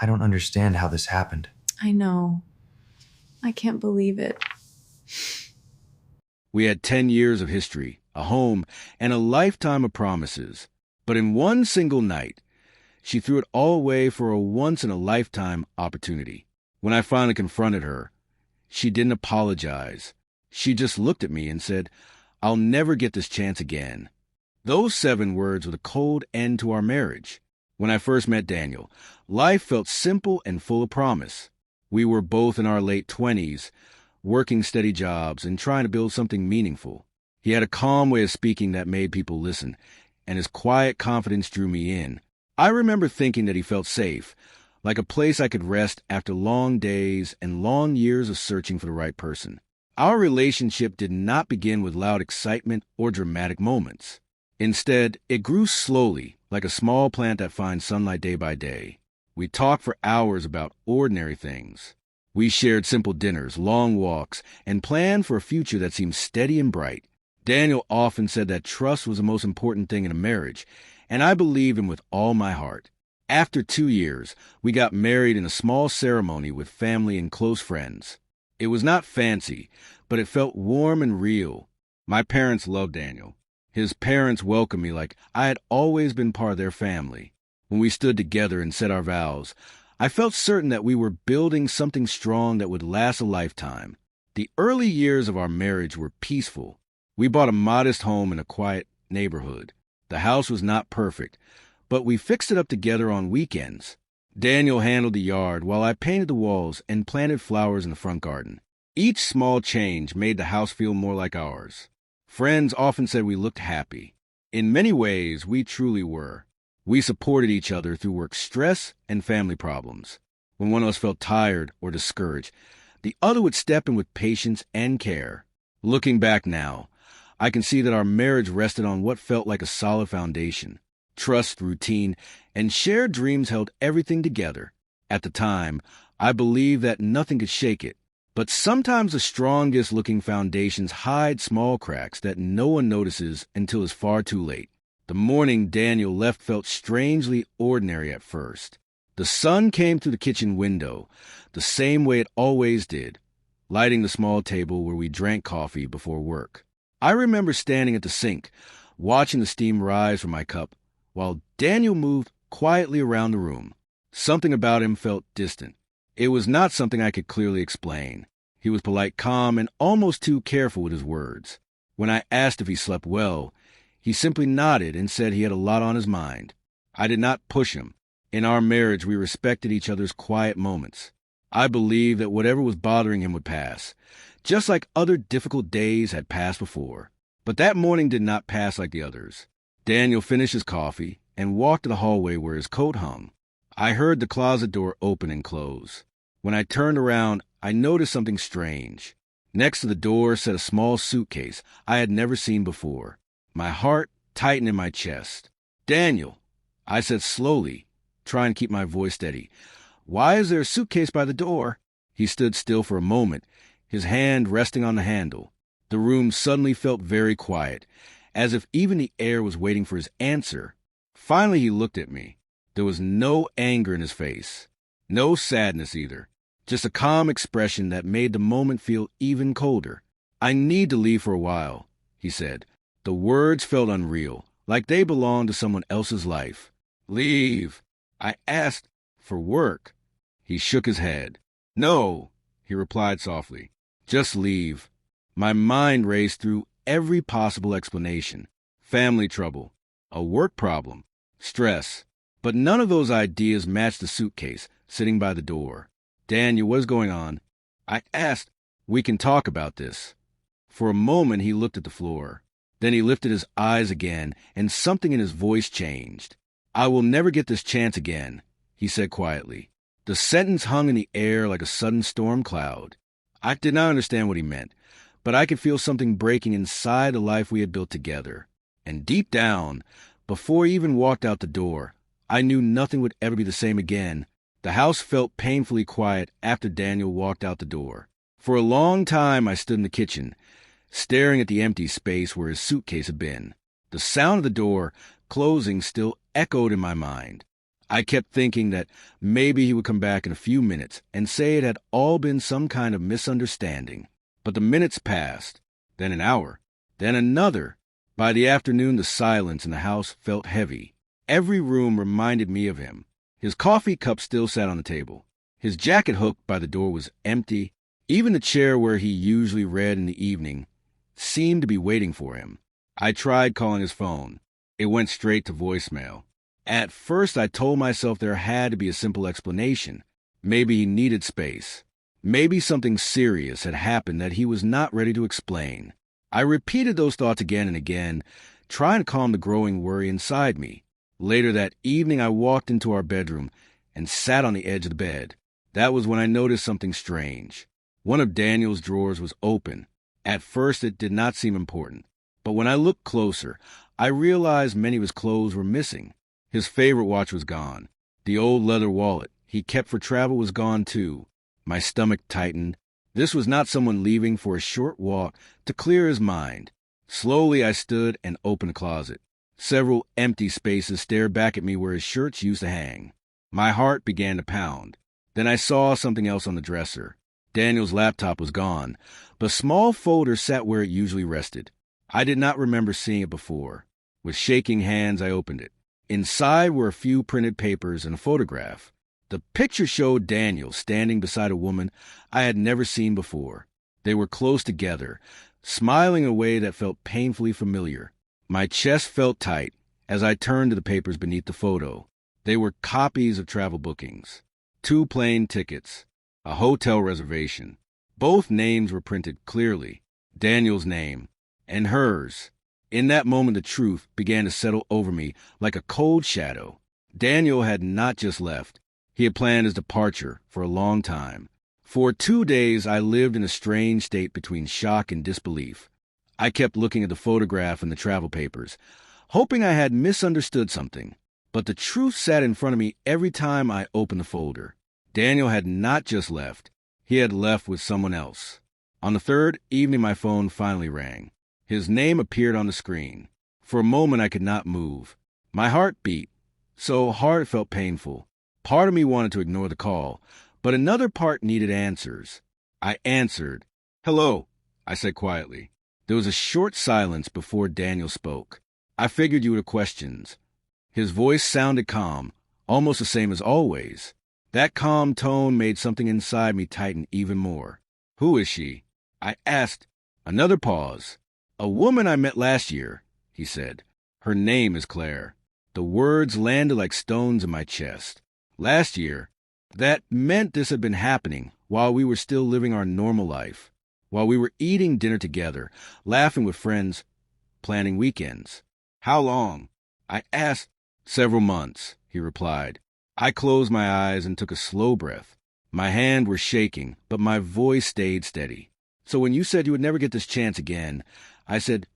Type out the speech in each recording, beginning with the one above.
I don't understand how this happened. I know. I can't believe it. We had 10 years of history, a home, and a lifetime of promises. But in one single night, she threw it all away for a once-in-a-lifetime opportunity. When I finally confronted her, she didn't apologize. She just looked at me and said, "I'll never get this chance again." Those 7 words were the cold end to our marriage. When I first met Daniel, life felt simple and full of promise. We were both in our late 20s, working steady jobs and trying to build something meaningful. He had a calm way of speaking that made people listen, and his quiet confidence drew me in. I remember thinking that he felt safe, like a place I could rest after long days and long years of searching for the right person. Our relationship did not begin with loud excitement or dramatic moments. Instead, it grew slowly, like a small plant that finds sunlight day by day. We talked for hours about ordinary things. We shared simple dinners, long walks, and planned for a future that seemed steady and bright. Daniel often said that trust was the most important thing in a marriage, and I believed him with all my heart. After 2 years, we got married in a small ceremony with family and close friends. It was not fancy, but it felt warm and real. My parents loved Daniel. His parents welcomed me like I had always been part of their family. When we stood together and said our vows, I felt certain that we were building something strong that would last a lifetime. The early years of our marriage were peaceful. We bought a modest home in a quiet neighborhood. The house was not perfect, but we fixed it up together on weekends. Daniel handled the yard while I painted the walls and planted flowers in the front garden. Each small change made the house feel more like ours. Friends often said we looked happy. In many ways, we truly were. We supported each other through work stress and family problems. When one of us felt tired or discouraged, the other would step in with patience and care. Looking back now, I can see that our marriage rested on what felt like a solid foundation. Trust, routine, and shared dreams held everything together. At the time, I believed that nothing could shake it. But sometimes the strongest-looking foundations hide small cracks that no one notices until it's far too late. The morning Daniel left felt strangely ordinary at first. The sun came through the kitchen window, the same way it always did, lighting the small table where we drank coffee before work. I remember standing at the sink, watching the steam rise from my cup, while Daniel moved quietly around the room. Something about him felt distant. It was not something I could clearly explain. He was polite, calm, and almost too careful with his words. When I asked if he slept well, he simply nodded and said he had a lot on his mind. I did not push him. In our marriage, we respected each other's quiet moments. I believed that whatever was bothering him would pass, just like other difficult days had passed before. But that morning did not pass like the others. Daniel finished his coffee and walked to the hallway where his coat hung. I heard the closet door open and close. When I turned around, I noticed something strange. Next to the door sat a small suitcase I had never seen before. My heart tightened in my chest. "Daniel," I said slowly, trying to keep my voice steady, "why is there a suitcase by the door?" He stood still for a moment, his hand resting on the handle. The room suddenly felt very quiet, as if even the air was waiting for his answer. Finally, he looked at me. There was no anger in his face, no sadness either, just a calm expression that made the moment feel even colder. "I need to leave for a while," he said. The words felt unreal, like they belonged to someone else's life. "Leave?" I asked. "For work?" He shook his head. "No," he replied softly. "Just leave." My mind raced through every possible explanation. Family trouble, a work problem, stress. But none of those ideas matched the suitcase sitting by the door. "Daniel, what is going on?" I asked. "We can talk about this." For a moment, he looked at the floor. Then he lifted his eyes again, and something in his voice changed. "I will never get this chance again," he said quietly. The sentence hung in the air like a sudden storm cloud. I did not understand what he meant, but I could feel something breaking inside the life we had built together. And deep down, before he even walked out the door, I knew nothing would ever be the same again. The house felt painfully quiet after Daniel walked out the door. For a long time, I stood in the kitchen, staring at the empty space where his suitcase had been. The sound of the door closing still echoed in my mind. I kept thinking that maybe he would come back in a few minutes and say it had all been some kind of misunderstanding. But the minutes passed, then an hour, then another. By the afternoon, the silence in the house felt heavy. Every room reminded me of him. His coffee cup still sat on the table. His jacket hook by the door was empty. Even the chair where he usually read in the evening seemed to be waiting for him. I tried calling his phone. It went straight to voicemail. At first, I told myself there had to be a simple explanation. Maybe he needed space. Maybe something serious had happened that he was not ready to explain. I repeated those thoughts again and again, trying to calm the growing worry inside me. Later that evening, I walked into our bedroom and sat on the edge of the bed. That was when I noticed something strange. One of Daniel's drawers was open. At first, it did not seem important. But when I looked closer, I realized many of his clothes were missing. His favorite watch was gone. The old leather wallet he kept for travel was gone too. My stomach tightened. This was not someone leaving for a short walk to clear his mind. Slowly I stood and opened the closet. Several empty spaces stared back at me where his shirts used to hang. My heart began to pound. Then I saw something else on the dresser. Daniel's laptop was gone, but a small folder sat where it usually rested. I did not remember seeing it before. With shaking hands, I opened it. Inside were a few printed papers and a photograph. The picture showed Daniel standing beside a woman I had never seen before. They were close together, smiling in a way that felt painfully familiar. My chest felt tight as I turned to the papers beneath the photo. They were copies of travel bookings, 2 plane tickets, a hotel reservation. Both names were printed clearly, Daniel's name and hers. In that moment, the truth began to settle over me like a cold shadow. Daniel had not just left. He had planned his departure for a long time. For 2 days, I lived in a strange state between shock and disbelief. I kept looking at the photograph and the travel papers, hoping I had misunderstood something. But the truth sat in front of me every time I opened the folder. Daniel had not just left. He had left with someone else. On the 3rd evening, my phone finally rang. His name appeared on the screen. For a moment, I could not move. My heart beat so hard it felt painful. Part of me wanted to ignore the call, but another part needed answers. I answered. "Hello," I said quietly. There was a short silence before Daniel spoke. "I figured you would have questions." His voice sounded calm, almost the same as always. That calm tone made something inside me tighten even more. "Who is she?" I asked. Another pause. "A woman I met last year," he said. "Her name is Claire." The words landed like stones in my chest. Last year, that meant this had been happening while we were still living our normal life, while we were eating dinner together, laughing with friends, planning weekends. "How long?" I asked. "Several months," he replied. I closed my eyes and took a slow breath. My hands were shaking, but my voice stayed steady. "So when you said you would never get this chance again," I said,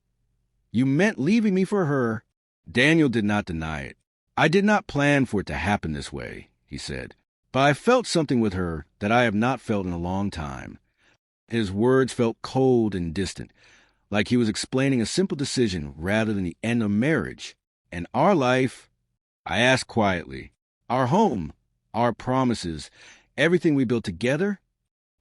"you meant leaving me for her?" Daniel did not deny it. "I did not plan for it to happen this way," he said, "but I felt something with her that I have not felt in a long time." His words felt cold and distant, like he was explaining a simple decision rather than the end of marriage. "And our life?" I asked quietly. "Our home, our promises, everything we built together?"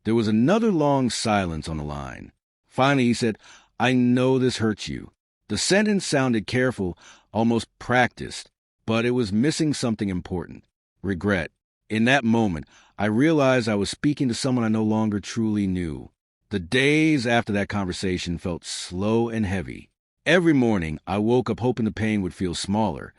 There was another long silence on the line. Finally, he said, "I know this hurts you." The sentence sounded careful, almost practiced, but it was missing something important: regret. In that moment, I realized I was speaking to someone I no longer truly knew. The days after that conversation felt slow and heavy. Every morning, I woke up hoping the pain would feel smaller,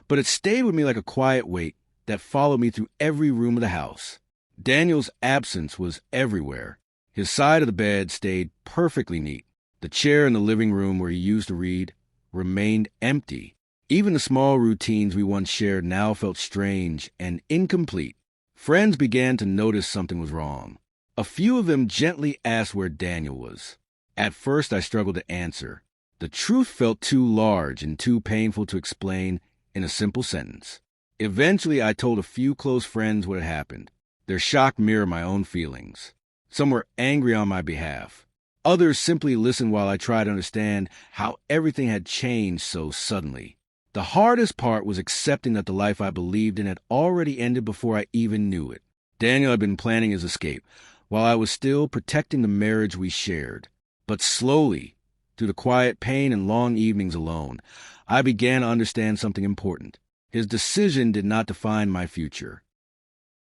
but it stayed with me like a quiet weight that followed me through every room of the house. Daniel's absence was everywhere. His side of the bed stayed perfectly neat. The chair in the living room where he used to read remained empty. Even the small routines we once shared now felt strange and incomplete. Friends began to notice something was wrong. A few of them gently asked where Daniel was. At first, I struggled to answer. The truth felt too large and too painful to explain in a simple sentence. Eventually, I told a few close friends what had happened. Their shock mirrored my own feelings. Some were angry on my behalf. Others simply listened while I tried to understand how everything had changed so suddenly. The hardest part was accepting that the life I believed in had already ended before I even knew it. Daniel had been planning his escape, while I was still protecting the marriage we shared. But slowly, through the quiet pain and long evenings alone, I began to understand something important. His decision did not define my future.